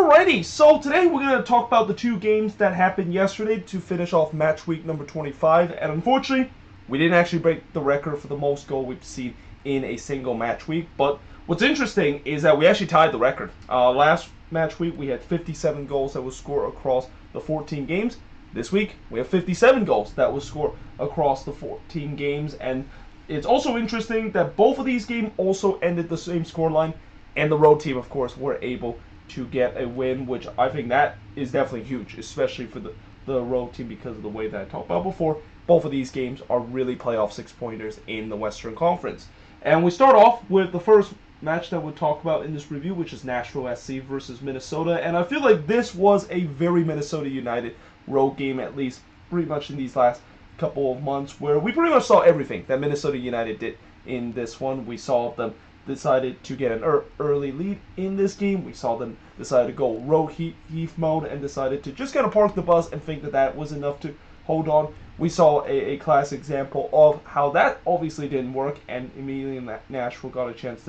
Alrighty, so today we're going to talk about the two games that happened yesterday to finish off match week number 25, and unfortunately, we didn't actually break the record for the most goal we've seen in a single match week, but what's interesting is that we actually tied the record. Last match week, we had 57 goals that was scored across the 14 games. This week, we have 57 goals that was scored across the 14 games, and it's also interesting that both of these games also ended the same scoreline, and the road team, of course, were able to get a win, which I think that is definitely huge, especially for the road team because of the way that I talked about before. Both of these games are really playoff six-pointers in the Western Conference. And we start off with the first match that we'll talk about in this review, which is Nashville SC versus Minnesota. And I feel like this was a very Minnesota United road game, at least pretty much in these last couple of months, where we pretty much saw everything that Minnesota United did in this one. We saw them decided to get an early lead in this game. We saw them decide to go road heave mode and decided to just kind of park the bus and think that that was enough to hold on. We saw a classic example of how that obviously didn't work, and immediately Nashville got a chance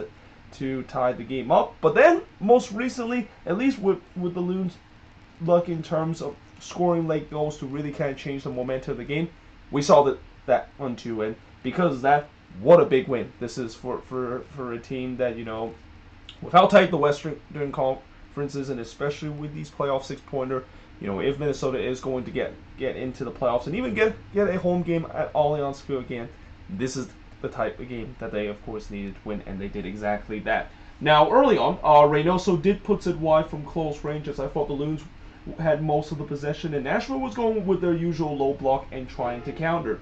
to tie the game up. But then, most recently, at least with the Loons' luck in terms of scoring late goals to really kind of change the momentum of the game, we saw that one too, and because of that, what a big win this is for a team that, you know, with how tight the Western Conference is, and especially with these playoff six-pointer, you know, if Minnesota is going to get into the playoffs and even get a home game at Allianz Field again, this is the type of game that they, of course, needed to win, and they did exactly that. Now, early on, Reynoso did put it wide from close range, as I thought the Loons had most of the possession, and Nashville was going with their usual low block and trying to counter.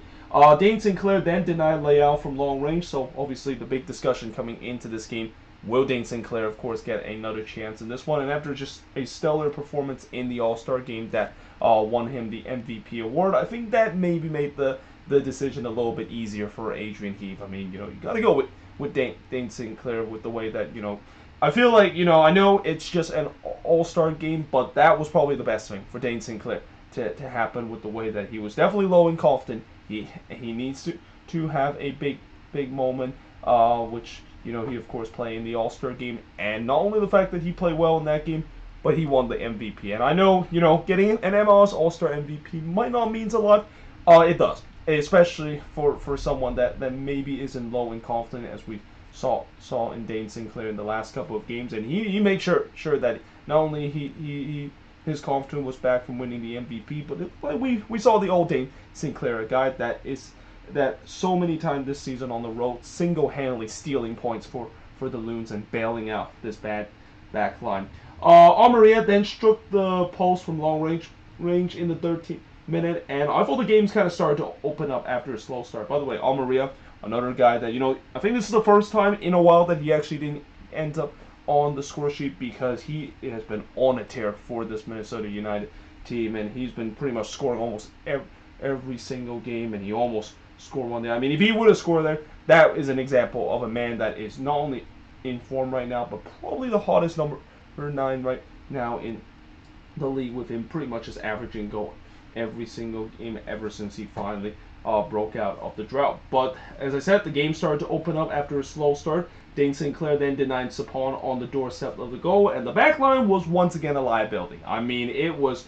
Dane Sinclair then denied layout from long range, so obviously the big discussion coming into this game, will Dane Sinclair, of course, get another chance in this one? And after just a stellar performance in the All-Star game that won him the MVP award, I think that maybe made the decision a little bit easier for Adrian Heath. I mean, you know, you got to go with Dane Sinclair with the way that, you know, I feel like, you know, I know it's just an All-Star game, but that was probably the best thing for Dane Sinclair to happen with the way that he was definitely low in confidence. He needs to have a big moment, which, you know, he of course played in the All-Star game, and not only the fact that he played well in that game, but he won the MVP. And I know, you know, getting an MLS All-Star MVP might not mean a lot. It does, especially for someone that maybe isn't low in confidence, as we saw in Dane Sinclair in the last couple of games, and he made sure that not only his confidence was back from winning the MVP, but we saw the old Dane Sinclair, a guy that so many times this season on the road single-handedly stealing points for the Loons and bailing out this bad back line. Almeria then struck the post from long range in the 13th minute, and I thought the game's kind of started to open up after a slow start. By the way, Almeria, another guy that, you know, I think this is the first time in a while that he actually didn't end up on the score sheet, because he has been on a tear for this Minnesota United team, and he's been pretty much scoring almost every single game, and he almost scored one day. I mean, if he would have scored there, that is an example of a man that is not only in form right now, but probably the hottest number 9 right now in the league, with him pretty much just averaging goal every single game ever since he finally broke out of the drought. But as I said, the game started to open up after a slow start. Dane Sinclair then denied Sapon on the doorstep of the goal, and the back line was once again a liability. I mean, it was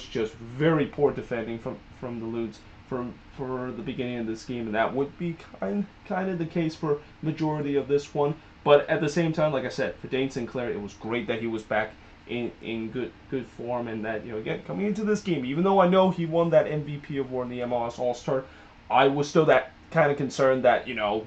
just very poor defending from the Loons for the beginning of this game, and that would be kind of the case for majority of this one. But at the same time, like I said, for Dane Sinclair, it was great that he was back in good form, and that, you know, again, coming into this game, even though I know he won that MVP award in the MLS All-Star, I was still that kind of concerned that, you know,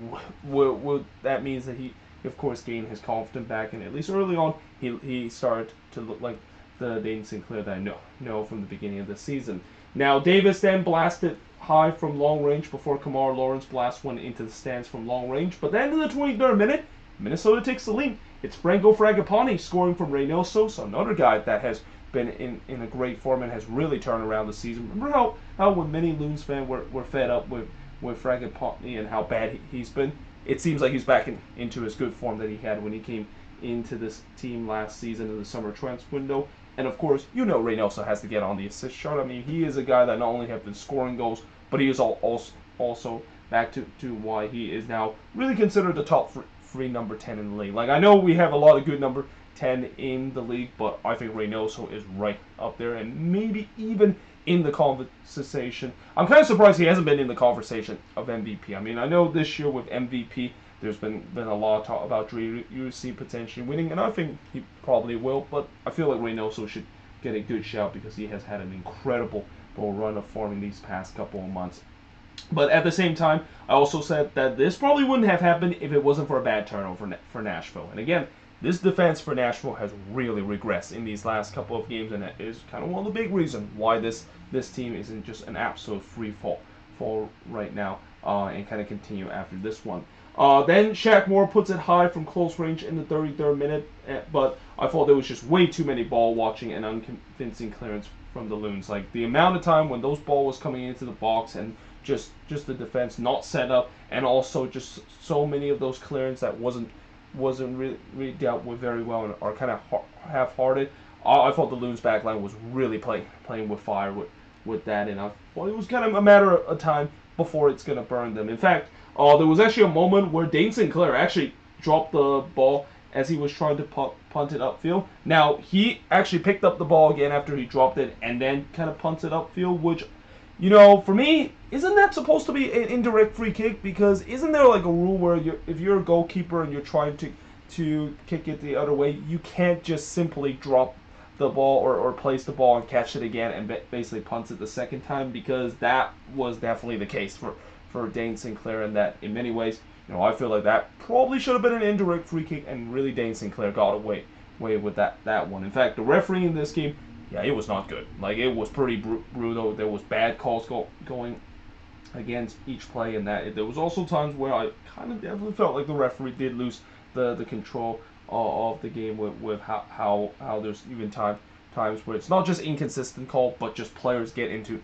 that means that he, of course, gained his confidence back, and at least early on, he started to look like the Dane Sinclair that I know from the beginning of the season. Now, Davis then blasted high from long range before Kamar Lawrence blast went into the stands from long range, but then in the 23rd minute, Minnesota takes the lead. It's Franco Fragapane scoring from Reynoso, so another guy that has been in a great form and has really turned around the season. Remember how when many Loons fans were fed up with Fragapane and how bad he's been? It seems like he's back into his good form that he had when he came into this team last season in the summer transfer window. And of course, you know, Reynoso has to get on the assist chart. I mean, he is a guy that not only has been scoring goals, but he is also back to why he is now really considered the top free number 10 in the league. Like, I know we have a lot of good number 10 in the league, but I think Reynoso is right up there and maybe even in the conversation. I'm kind of surprised he hasn't been in the conversation of MVP. I mean, I know this year with MVP, there's been a lot of talk about UC potentially winning, and I think he probably will, but I feel like Reynoso should get a good shout because he has had an incredible run of form in these past couple of months. But at the same time, I also said that this probably wouldn't have happened if it wasn't for a bad turnover for Nashville. And again, this defense for Nashville has really regressed in these last couple of games, and that is kind of one of the big reasons why this team isn't just an absolute free fall right now, and kind of continue after this one. Then Shaq Moore puts it high from close range in the 33rd minute, but I thought there was just way too many ball watching and unconvincing clearance from the Loons. Like the amount of time when those ball was coming into the box and just the defense not set up, and also just so many of those clearance that wasn't really dealt with very well and are kind of half-hearted. I thought the Loons backline was really playing with fire with that, and I thought it was kind of a matter of time before it's going to burn them. In fact, there was actually a moment where Dane Sinclair actually dropped the ball as he was trying to punt it upfield. Now, he actually picked up the ball again after he dropped it and then kind of punted upfield, which, you know, for me, isn't that supposed to be an indirect free kick? Because isn't there like a rule where if you're a goalkeeper and you're trying to kick it the other way, you can't just simply drop the ball or place the ball and catch it again and basically punt it the second time? Because that was definitely the case for Dane Sinclair, and that in many ways, you know, I feel like that probably should have been an indirect free kick, and really Dane Sinclair got away with that one. In fact, the referee in this game, yeah, it was not good. Like, it was pretty brutal. There was bad calls going against each play, and that there was also times where I kind of definitely felt like the referee did lose the control of the game with how there's even times where it's not just inconsistent call, but just players get into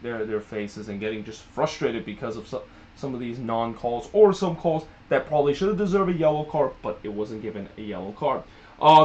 their faces and getting just frustrated because of some of these non-calls, or some calls that probably should have deserved a yellow card, but it wasn't given a yellow card.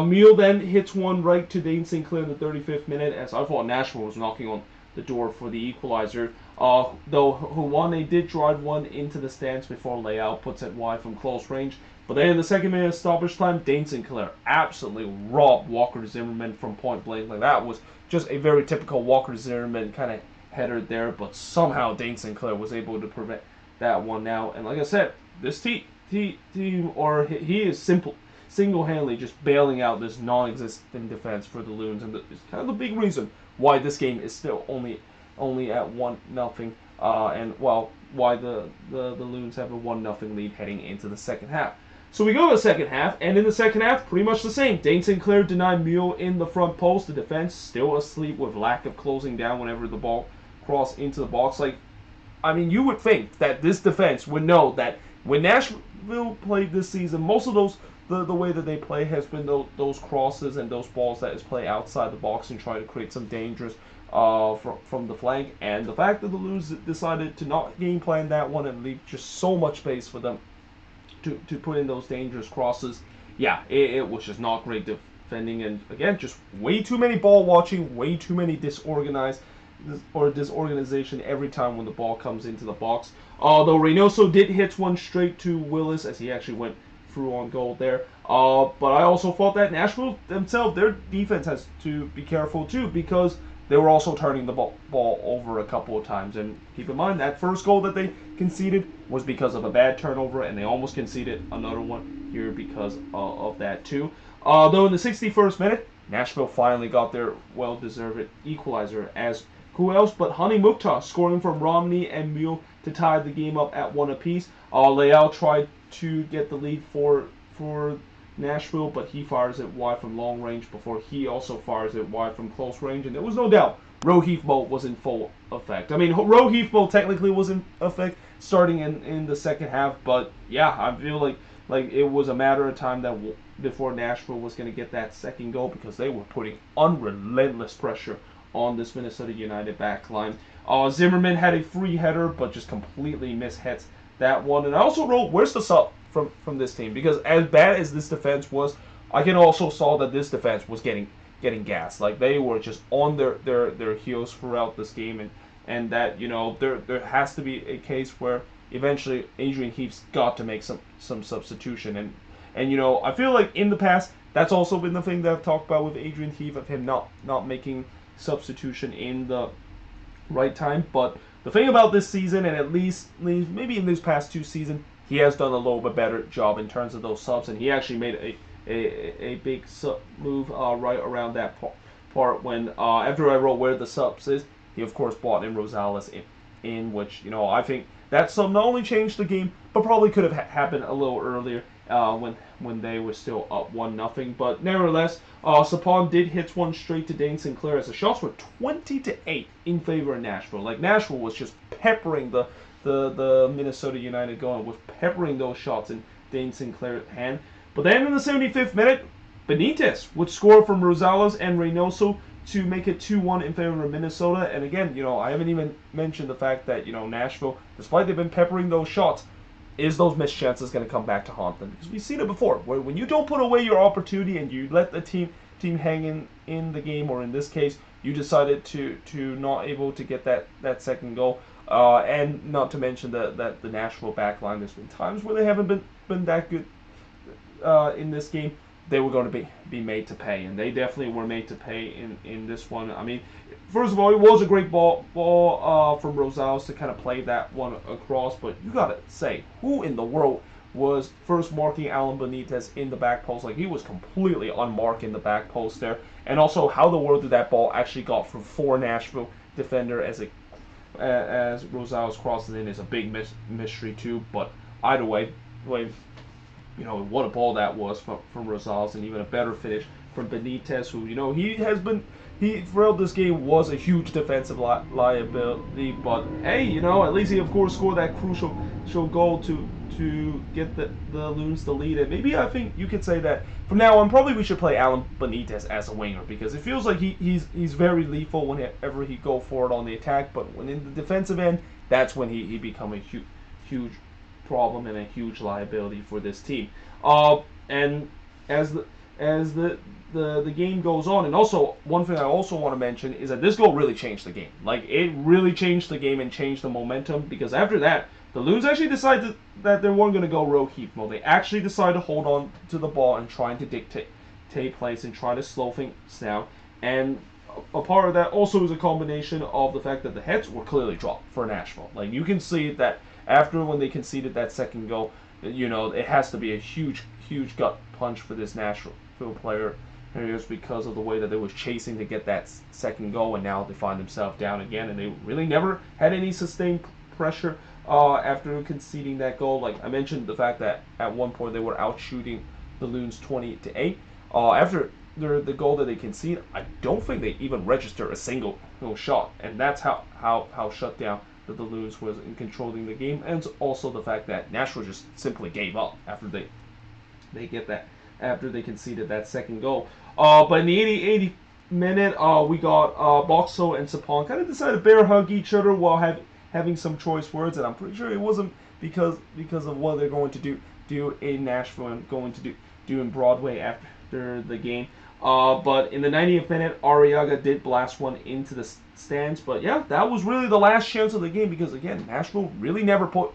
Meal then hits one right to Dane Sinclair in the 35th minute, as I thought Nashville was knocking on the door for the equalizer. Though Huwane did drive one into the stands before Leao puts it wide from close range. But then in the second minute of stoppage time, Dane Sinclair absolutely robbed Walker Zimmerman from point blank. Like, that was just a very typical Walker Zimmerman kind of header there, but somehow Dane Sinclair was able to prevent that one now. And like I said, this team, he is single-handedly just bailing out this non-existent defense for the Loons, and it's kind of the big reason why this game is still only at 1-0, and well, why the Loons have a 1-0 lead heading into the second half. So we go to the second half, and in the second half, pretty much the same. Dane Sinclair denied Mule in the front post. The defense still asleep with lack of closing down whenever the ball crossed into the box. Like, I mean, you would think that this defense would know that when Nashville played this season, most of those the way that they play has been those crosses and those balls that is play outside the box and try to create some dangers from the flank. And the fact that the Loons decided to not game plan that one and leave just so much space for them to put in those dangerous crosses, yeah, it was just not great defending. And again, just way too many ball watching, way too many disorganization every time when the ball comes into the box. Although Reynoso did hit one straight to Willis as he actually went through on goal there. But I also thought that Nashville themselves, their defense has to be careful too, because they were also turning the ball over a couple of times. And keep in mind, that first goal that they conceded was because of a bad turnover, and they almost conceded another one here because of that too. Though in the 61st minute, Nashville finally got their well-deserved equalizer, as who else but Hani Mukhtar scoring from Romney and Mule to tie the game up at 1 apiece. Leao tried to get the lead for Nashville, but he fires it wide from long range before he also fires it wide from close range, and there was no doubt Rohith Mo was in full effect. I mean, Rohith Mo technically was in effect starting in the second half, but yeah, I feel like it was a matter of time that before Nashville was going to get that second goal, because they were putting unrelentless pressure on this Minnesota United back line. Zimmerman had a free header, but just completely mishits that one. And I also wrote, where's the sub from this team? Because as bad as this defense was, I can also saw that this defense was getting gassed. Like, they were just on their heels throughout this game, and that, you know, there has to be a case where eventually Adrian Heath's got to make some substitution. And you know, I feel like in the past that's also been the thing that I've talked about with Adrian Heath, of him not making substitution in the right time. But the thing about this season, and at least maybe in these past 2 seasons, he has done a little bit better job in terms of those subs, and he actually made a big sub move right around that part when after I wrote where the subs is, he of course brought in Rosales in which I think that sub not only changed the game, but probably could have happened a little earlier when they were still up 1-0. But nevertheless, Sapon did hit one straight to Dane Sinclair as the shots were 20-8 in favor of Nashville. Like Nashville was just peppering the Minnesota United going, was peppering those shots in Dane Sinclair's hand. But then in the 75th minute, Benitez would score from Rosales and Reynoso to make it 2-1 in favor of Minnesota. And again, I haven't even mentioned the fact that, Nashville, despite they've been peppering those shots, is those missed chances going to come back to haunt them? Because we've seen it before, where when you don't put away your opportunity and you let the team hang in the game, or in this case, you decided to not able to get that second goal. And not to mention that the Nashville backline, there's been times where they haven't been that good in this game. They were going to be made to pay, and they definitely were made to pay in this one. I mean, first of all, it was a great ball from Rosales to kind of play that one across, but you got to say, who in the world was first marking Alan Benitez in the back post? Like, he was completely unmarked in the back post there. And also, how the world did that ball actually got from 4 Nashville defender as Rosales crosses in is a big mystery too. But either way, what a ball that was from Rosales, and even a better finish from Benitez, who, he throughout this game was a huge defensive liability, but hey, at least he of course scored that crucial goal to get the Loons the lead. And maybe I think you could say that from now on, probably we should play Alan Benitez as a winger, because it feels like he's very lethal whenever he go forward on the attack, but when in the defensive end, that's when he become a huge problem and a huge liability for this team. And as the game goes on, and also one thing I also want to mention is that this goal really changed the game. Like, it really changed the game and changed the momentum, because after that, the Loons actually decided that they weren't going to go rogue heat mode. They actually decided to hold on to the ball and trying to dictate plays and try to slow things down. And a part of that also is a combination of the fact that the heads were clearly dropped for Nashville. Like, you can see that after when they conceded that second goal, it has to be a huge gut punch for this Nashville player because of the way that they was chasing to get that second goal, and now they find themselves down again, and they really never had any sustained pressure after conceding that goal. Like I mentioned, the fact that at one point they were out shooting the Loons 20-8. After the goal that they conceded, I don't think they even registered a single shot, and that's how shut down the Loons was in controlling the game. And also the fact that Nashville just simply gave up after they conceded that second goal. But in the 80th minute, we got Boxo and Sapon kind of decided to bear hug each other while having some choice words, and I'm pretty sure it wasn't because of what they're going to do in Nashville and going to do in Broadway after the game. But in the 90th minute, Arriaga did blast one into the stands. But yeah, that was really the last chance of the game, because again, Nashville really never put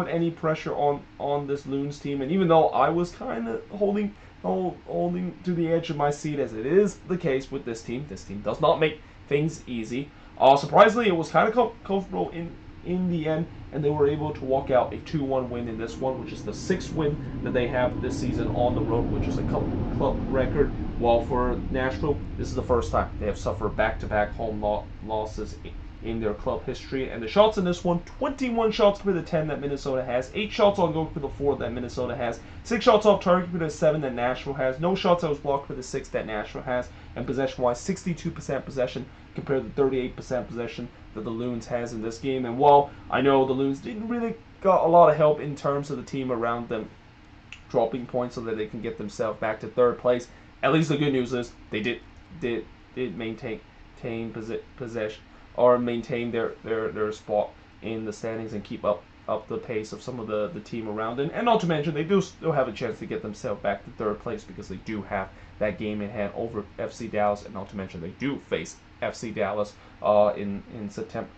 any pressure on this Loons team. And even though I was kind of holding to the edge of my seat, as it is the case with this team does not make things easy. Surprisingly, it was kind of comfortable in the end, and they were able to walk out a 2-1 win in this one, which is the 6th win that they have this season on the road, which is a club record. While for Nashville, this is the first time they have suffered back-to-back home losses in their club history. And the shots in this one, 21 shots for the 10 that Minnesota has, 8 shots on goal for the 4 that Minnesota has, 6 shots off target for the 7 that Nashville has, no shots that was blocked for the 6 that Nashville has, and possession-wise, 62% possession compared to 38% possession that the Loons has in this game. And while I know the Loons didn't really got a lot of help in terms of the team around them dropping points so that they can get themselves back to 3rd place, at least the good news is they did maintain possession, or maintain their spot in the standings and keep up the pace of some of the team around them. And not to mention, they do still have a chance to get themselves back to 3rd place, because they do have that game in hand over FC Dallas. And not to mention, they do face FC Dallas in September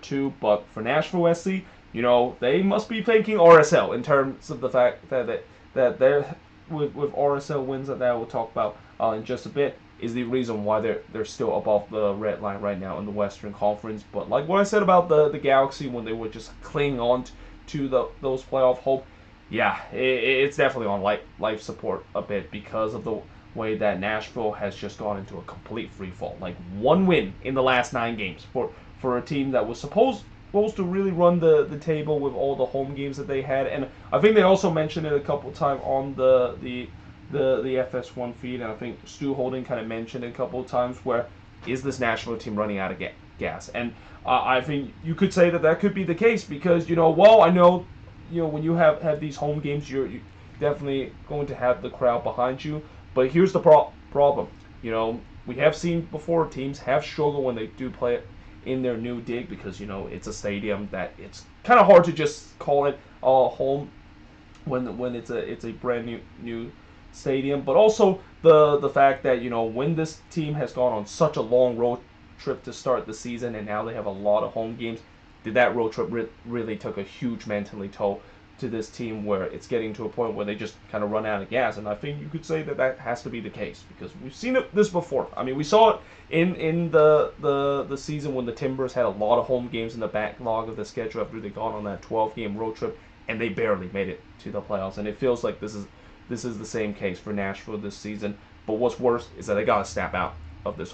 2. But for Nashville SC, they must be thanking RSL in terms of the fact that with RSL wins that we'll talk about in just a bit is the reason why they're still above the red line right now in the Western Conference. But like what I said about the Galaxy when they were just clinging on to those playoff hope, yeah, it's definitely on life support a bit because of the way that Nashville has just gone into a complete free fall. Like one win in the last 9 games for a team that was supposed to really run the table with all the home games that they had. And I think they also mentioned it a couple times on the FS1 feed, and I think Stu Holding kind of mentioned it a couple of times where is this Nashville team running out of gas? And I think you could say that could be the case because, well, I know, when you have these home games, you're definitely going to have the crowd behind you. But here's the problem. We have seen before teams have struggled when they do play it in their new dig because, it's a stadium that it's kind of hard to just call it home when it's a brand new stadium. But also the fact that, when this team has gone on such a long road trip to start the season and now they have a lot of home games, that road trip really took a huge mentally toll to this team where it's getting to a point where they just kind of run out of gas. And I think you could say that has to be the case because we've seen this before. I mean, we saw it in the season when the Timbers had a lot of home games in the backlog of the schedule after they gone on that 12-game road trip and they barely made it to the playoffs. And it feels like this is the same case for Nashville this season. But what's worse is that they got to snap out of this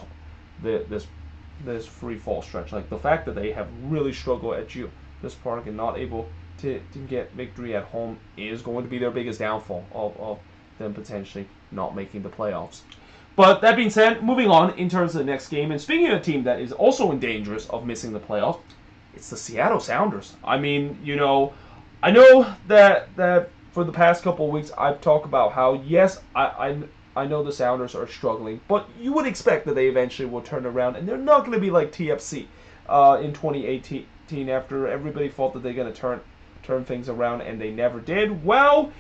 free fall stretch. Like the fact that they have really struggled at this park and not able to get victory at home is going to be their biggest downfall of them potentially not making the playoffs. But that being said, moving on in terms of the next game, and speaking of a team that is also in danger of missing the playoffs, it's the Seattle Sounders. I mean, I know that for the past couple of weeks I've talked about how, yes, I know the Sounders are struggling, but you would expect that they eventually will turn around, and they're not going to be like TFC in 2018 after everybody thought that they're going to turn things around, and they never did. Well,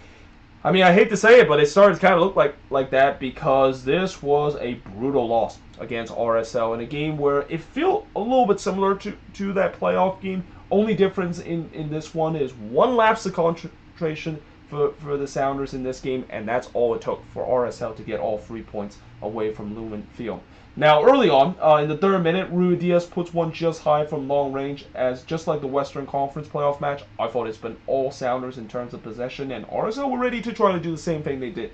I mean, I hate to say it, but it started to kind of look like that because this was a brutal loss against RSL in a game where it felt a little bit similar to that playoff game. Only difference in this one is one lapse of concentration for the Sounders in this game, and that's all it took for RSL to get all 3 points away from Lumen Field. Now, early on, in the 3rd minute, Ruidíaz puts one just high from long range, as just like the Western Conference playoff match, I thought it's been all Sounders in terms of possession, and RSL were ready to try to do the same thing they did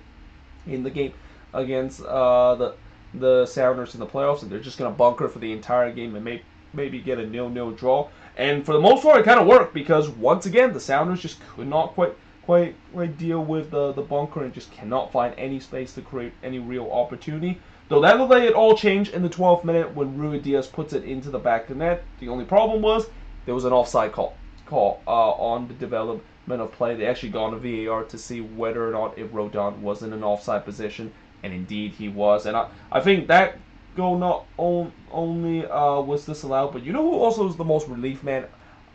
in the game against the Sounders in the playoffs, and they're just going to bunker for the entire game and maybe get a 0-0 draw. And for the most part, it kind of worked because, once again, the Sounders just could not quite deal with the bunker and just cannot find any space to create any real opportunity. Though that looked like it all changed in the 12th minute when Ruidíaz puts it into the back of the net. The only problem was there was an offside call on the development of play. They actually got on VAR to see whether or not if Rodon was in an offside position, and indeed he was. And I think that goal not only was disallowed, but you know who also was the most relief man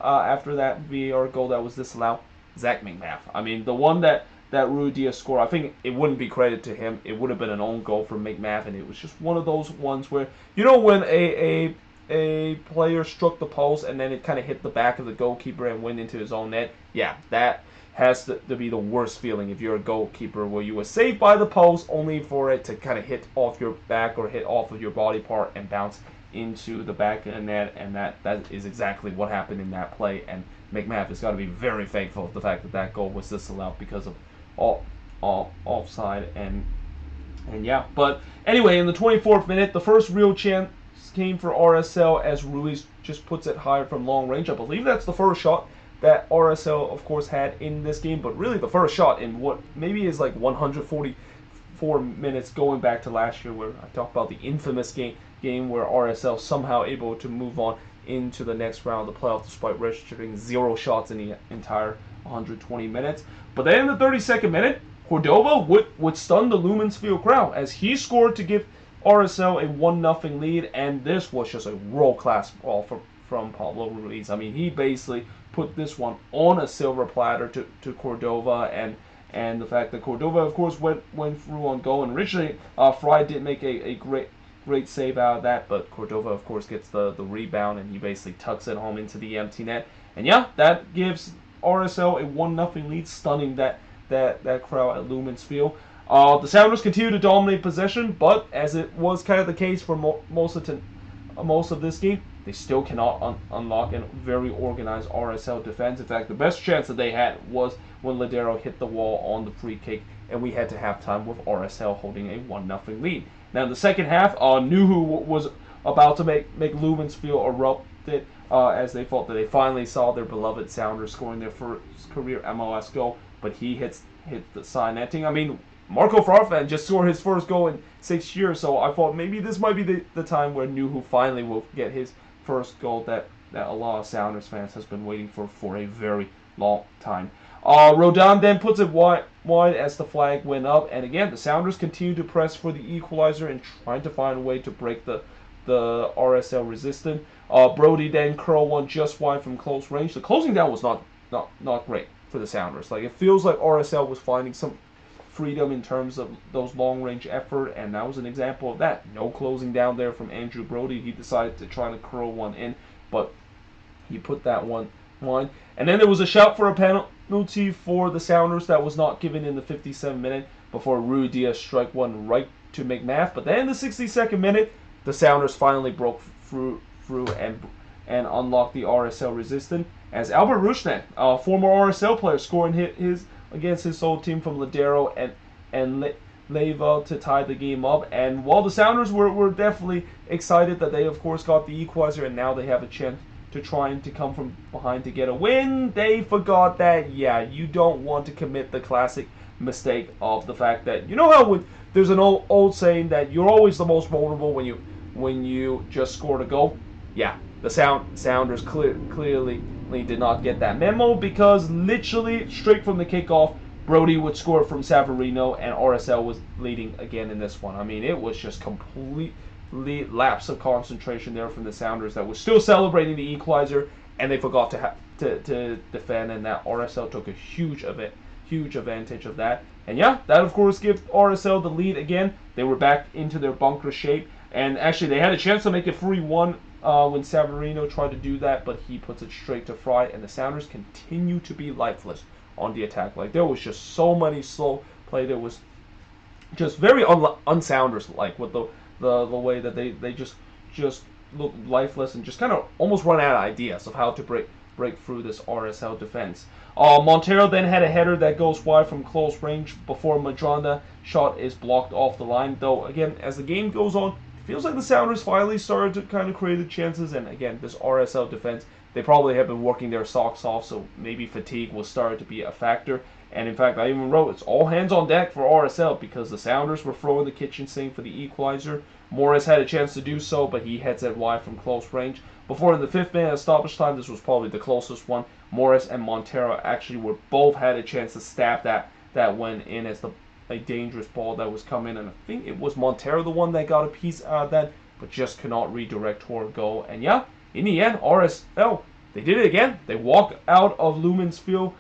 after that VAR goal that was disallowed? Zach McMath. I mean, the one that Ruidíaz scored, I think it wouldn't be credit to him. It would have been an own goal for McMath, and it was just one of those ones where, when a player struck the post and then it kind of hit the back of the goalkeeper and went into his own net, yeah, that has to be the worst feeling if you're a goalkeeper, where you were saved by the post only for it to kind of hit off your back or hit off of your body part and bounce into the back of the net, and that is exactly what happened in that play. And McMath has got to be very thankful for the fact that goal was disallowed because of offside and yeah. But anyway, in the 24th minute, the first real chance came for RSL as Ruiz just puts it higher from long range. I believe that's the first shot that RSL, of course, had in this game, but really the first shot in what maybe is like 144 minutes going back to last year, where I talked about the infamous game where RSL somehow able to move on into the next round of the playoffs despite registering 0 shots in the entire 120 minutes. But then in the 32nd minute, Cordova would stun the Lumens Field crowd as he scored to give RSL a 1-0 lead, and this was just a world-class ball from Pablo Ruiz. I mean, he basically put this one on a silver platter to Cordova, and the fact that Cordova, of course, went through on goal, and originally Fry did make a great save out of that, but Cordova, of course, gets the rebound, and he basically tucks it home into the empty net. And yeah, that gives RSL a 1-0 lead, stunning that crowd at Lumens Field. The Sounders continue to dominate possession, but as it was kind of the case for most of this game, they still cannot unlock a very organized RSL defense. In fact, the best chance that they had was when Ladero hit the wall on the free kick, and we had to halftime with RSL holding a 1-0 lead. Now in the second half, Nuhu was about to make Lumens feel erupted as they thought that they finally saw their beloved Sounders scoring their first career MLS goal, but he hit the side netting. I mean, Marco Farfan just scored his first goal in 6 years, so I thought maybe this might be the time where Nuhu finally will get his first goal that a lot of Sounders fans has been waiting for a very long time. Rodon then puts it wide as the flag went up, and again the Sounders continue to press for the equalizer and trying to find a way to break the RSL resistance. Brody then curled one just wide from close range. The closing down was not great for the Sounders. Like, it feels like RSL was finding some freedom in terms of those long range effort, and that was an example of that. No closing down there from Andrew Brody. He decided to try to curl one in, but he put that one wide. And then there was a shout for a penalty for the Sounders that was not given in the 57th minute before Rui Diaz struck one right to make math. But then in the 62nd minute, the Sounders finally broke through and unlocked the RSL resistance as Albert Rushnet, a former RSL player, scoring his against his old team from Ladero and Leyva to tie the game up. And while the Sounders were definitely excited that they of course got the equalizer and now they have a chance to trying to come from behind to get a win, they forgot that, yeah, you don't want to commit the classic mistake of the fact that, you know how there's an old saying that you're always the most vulnerable when you just scored a goal? Yeah, the Sounders clearly did not get that memo, because literally straight from the kickoff, Brody would score from Savarino and RSL was leading again in this one. I mean, it was just completely lapse of concentration there from the Sounders that was still celebrating the equalizer, and they forgot to defend, and that RSL took a huge advantage of that. And yeah, that of course gives RSL the lead again. They were back into their bunker shape, and actually they had a chance to make it 3-1 when Savarino tried to do that, but he puts it straight to Fry, and the Sounders continue to be lifeless on the attack. Like, there was just so many slow play. There was just very un-Sounders like with the way that they just look lifeless and just kind of almost run out of ideas of how to break through this RSL defense. Montero then had a header that goes wide from close range before Madrona shot is blocked off the line. Though again, as the game goes on, it feels like the Sounders finally started to kind of create the chances. And again, this RSL defense, they probably have been working their socks off, so maybe fatigue will start to be a factor. And in fact, I even wrote, it's all hands on deck for RSL, because the Sounders were throwing the kitchen sink for the equalizer. Morris had a chance to do so, but he heads it wide from close range. Before in the 5th minute of stoppage time, this was probably the closest one. Morris and Montero actually both had a chance to stab that went in as a dangerous ball that was coming, and I think it was Montero the one that got a piece out of that, but just could not redirect toward goal. And yeah, in the end, RSL, they did it again. They walked out of Lumens Field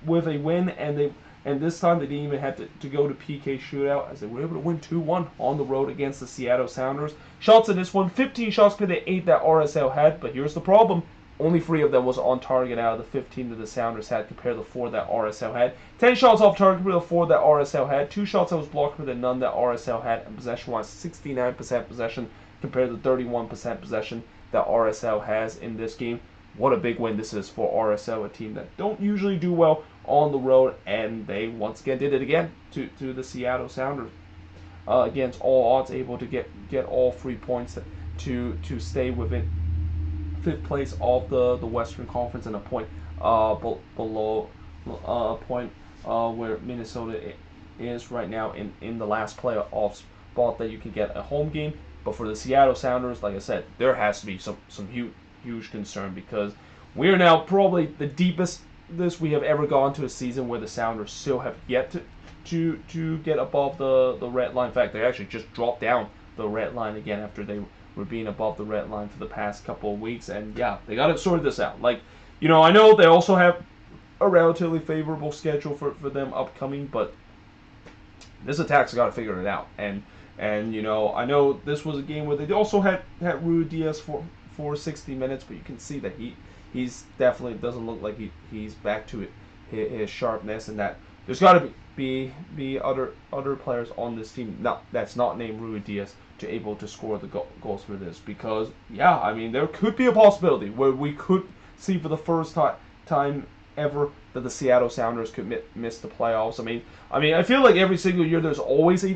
with a win, and this time they didn't even have to go to PK shootout, as they were able to win 2-1 on the road against the Seattle Sounders. Shots in this one, 15 shots per the 8 that RSL had, but here's the problem. Only 3 of them was on target out of the 15 that the Sounders had, compared to the 4 that RSL had. 10 shots off target per the 4 that RSL had. 2 shots that was blocked per the none that RSL had. And possession-wise, 69% possession compared to 31% possession that RSL has in this game. What a big win this is for RSL, a team that don't usually do well on the road, and they once again did it again to the Seattle Sounders. Against all odds, able to get all 3 points to stay within 5th place of the Western Conference, and a point below a point where Minnesota is right now in the last playoff spot that you can get a home game. But for the Seattle Sounders, like I said, there has to be some huge concern, because we are now probably the deepest we have ever gone to a season where the Sounders still have yet to get above the red line. In fact, they actually just dropped down the red line again after they were being above the red line for the past couple of weeks. And yeah, they got to sort this out. Like, you know, I know they also have a relatively favorable schedule for them upcoming, but this attack's got to figure it out. And you know, I know this was a game where they also had Rui Diaz for 60 minutes, but you can see that he's definitely doesn't look like he's back to his sharpness, and that there's got to be other players on this team that's not named Rui Diaz to able to score the goals for this, because yeah, I mean, there could be a possibility where we could see for the first time ever that the Seattle Sounders could miss the playoffs. I feel like every single year there's always a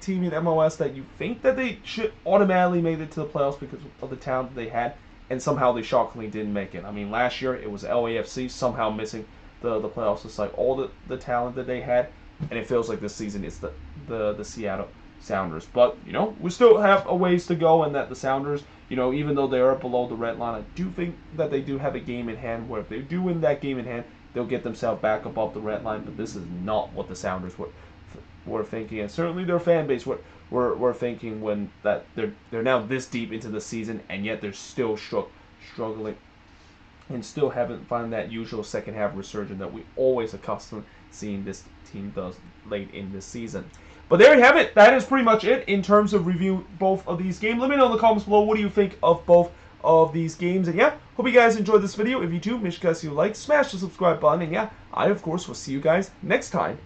team in MLS that you think that they should automatically make it to the playoffs because of the talent that they had, and somehow they shockingly didn't make it. I mean, last year it was LAFC somehow missing the playoffs despite all the talent that they had, and it feels like this season it's the Seattle Sounders. But we still have a ways to go, and that the Sounders, even though they are below the red line, I do think that they do have a game in hand where if they do win that game in hand, they'll get themselves back above the red line. But this is not what the Sounders were thinking, and certainly their fan base were thinking when that they're now this deep into the season, and yet they're still struggling and still haven't found that usual second half resurgence that we always accustomed seeing this team does late in this season. But there you have it. That is pretty much it in terms of review both of these games. Let me know in the comments below, what do you think of both of these games? And yeah, hope you guys enjoyed this video. If you do, make sure you guys like, smash the subscribe button, and yeah, I of course will see you guys next time.